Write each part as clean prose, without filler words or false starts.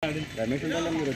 రమేష్ ఉండాలి మీరు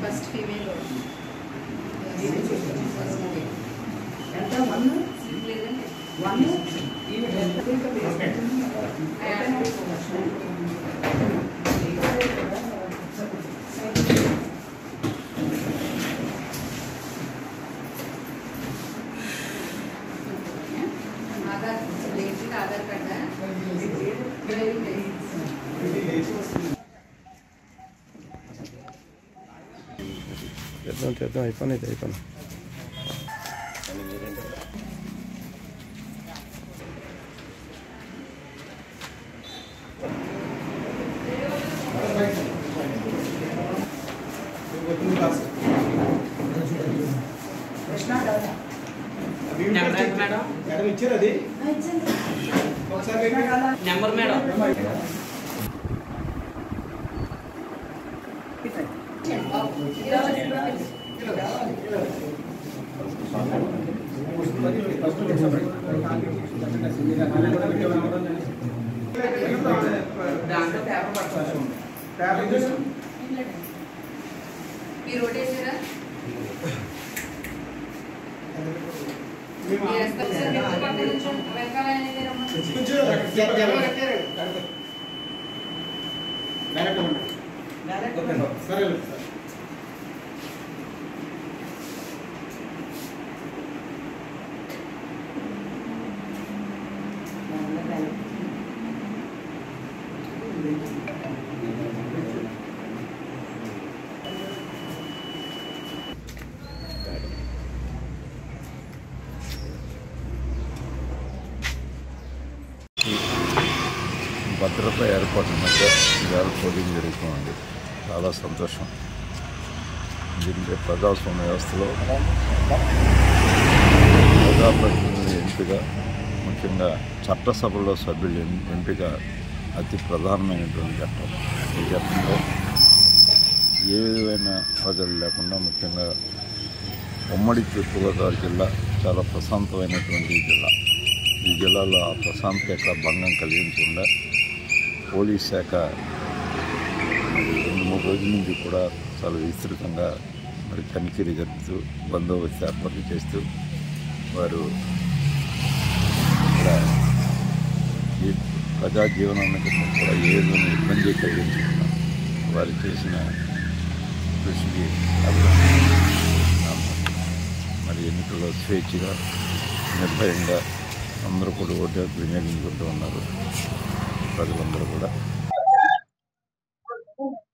First female. చేద్దాం అయిపోయింది మేడం ఇచ్చారు అది నెంబర్ మేడం దాంట్లో పేపర్ పట్టుకోవాలి మీరు ఓటేసారా? భద్రత ఏర్పాట్ల మధ్య ఇవాళ పోలింగ్ జరుగుతుంది. చాలా సంతోషం. దీంట్లో ప్రజాస్వామ్య వ్యవస్థలో ప్రజాప్రతినిధుల ఎంపిక, ముఖ్యంగా చట్టసభలో సభ్యుల ఎంపిక అతి ప్రధానమైనటువంటి చట్టం. ఈ చట్టంలో ఏ విధమైన ప్రజలు లేకుండా, ముఖ్యంగా ఉమ్మడి తూర్పుగోదావరి జిల్లా చాలా ప్రశాంతమైనటువంటి జిల్లా. ఈ జిల్లాలో ఆ ప్రశాంతత ఎక్కడ భంగం కలిగించకుండా పోలీస్ శాఖ 2-3 రోజుల నుంచి కూడా చాలా విస్తృతంగా తనిఖీలు జరుపుతూ బందోబస్తు ఏర్పాట్లు చేస్తూ వారు ఇక్కడ ఈ ప్రజా జీవనానికి కూడా ఏ విధమైన ఇబ్బంది కలిగించకుండా వారు చేసిన కృషికి మరి ఎన్నికల్లో స్వేచ్ఛగా నిర్భయంగా అందరూ కూడా ఓటు వినియోగించుకుంటూ ఉన్నారు. ప్రజలందరూ కూడా.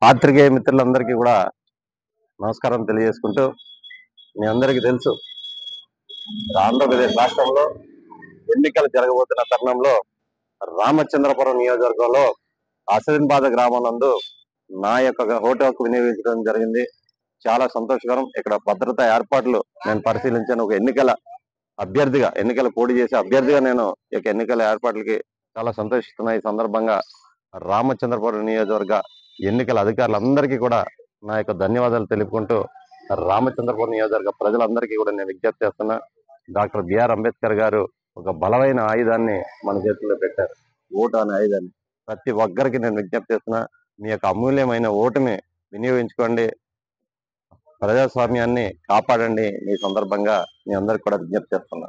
పాత్రికేయ మిత్రులందరికీ కూడా నమస్కారం తెలియజేసుకుంటూ, మీ అందరికీ తెలుసు ఆంధ్రప్రదేశ్ రాష్ట్రంలో ఎన్నికలు జరగబోతున్న తరుణంలో రామచంద్రపురం నియోజకవర్గంలో అసదిన్బాద గ్రామం నందు నా యొక్క ఓటు హక్కు వినియోగించడం జరిగింది. చాలా సంతోషకరం. ఇక్కడ భద్రతా ఏర్పాట్లు నేను పరిశీలించాను. ఒక ఎన్నికల పోటీ చేసే అభ్యర్థిగా నేను ఈ ఎన్నికల ఏర్పాట్లకి చాలా సంతోషిస్తున్నాను. ఈ సందర్భంగా రామచంద్రపురం నియోజకవర్గ ఎన్నికల అధికారులందరికీ కూడా నా యొక్క ధన్యవాదాలు తెలుపుకుంటూ, రామచంద్రపురం నియోజకవర్గ ప్రజలందరికీ కూడా నేను విజ్ఞప్తి చేస్తున్నా. డాక్టర్ బిఆర్ అంబేద్కర్ గారు ఒక బలమైన ఆయుధాన్ని మన చేతుల్లో పెట్టారు, ఓటు అనే ఆయుధాన్ని. ప్రతి ఒక్కరికి నేను విజ్ఞప్తి చేస్తున్నా, మీ యొక్క అమూల్యమైన ఓటుని వినియోగించుకోండి, ప్రజాస్వామ్యాన్ని కాపాడండి. ఈ సందర్భంగా మీ అందరికి కూడా విజ్ఞప్తి చేస్తున్నా.